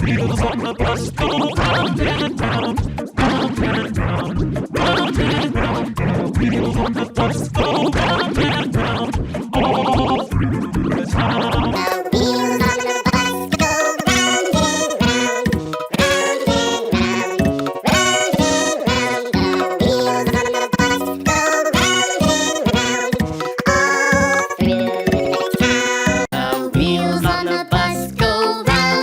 Wheels on the bus go round and round, round and round, round and round. The wheels on the bus go round and round, all through the town. The wheels on the bus go round and round, round and round, round and round. The wheels on the bus go round and round, all through the town. The wheels on the bus go round and round,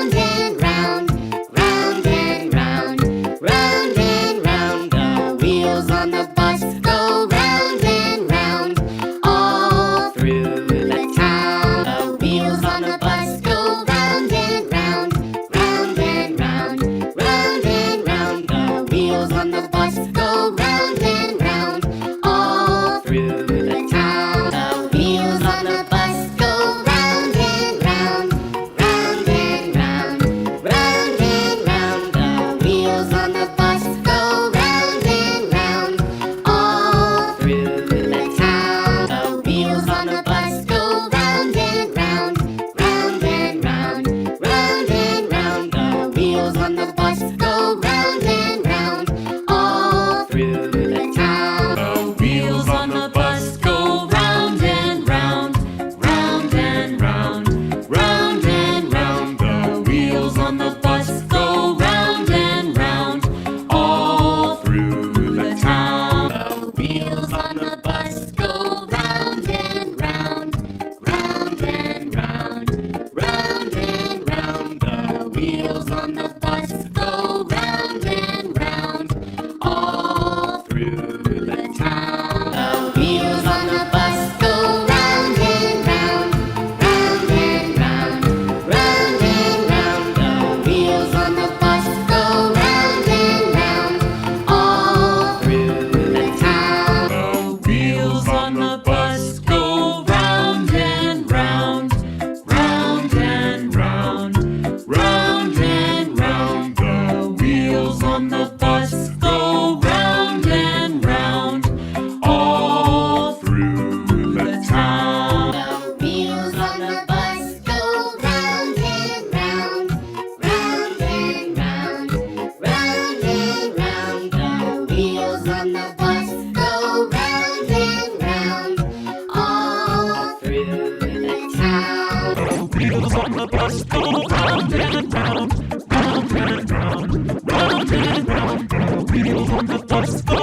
round and round, round and round. The wheels on the bus go round and round, all through the town. The wheels on the bus go round and round, round and round, round and round. The wheels on the bus go round and round, all through the town. The wheels on the bus go round and round, round and round, round and round. The wheels on the bus go round and round, all through the town. The wheels on the bus go round and round, round and round, round and round. The wheels on the bus go round and round, all through the town. The wheels on the bus go round and round, round and round, round and round. The wheels on the bus go round and round, all through the town. The wheels on the bus go round and round, round and round, round and round. The wheels on the bus go round and round, all through the town. The wheels on the bus go round and round, round and round, round and round. The wheels on the bus go round and round, all through the town. The wheels on the bus go round and round, round and round, round and round. The wheels on the bus go round and round, all through the town. The wheels on the bus go round and round, round and round, round and round. The wheels on the bus go round and round, all through the town. The wheels on the bus go round and round, round and round, round and round. The wheels on the bus go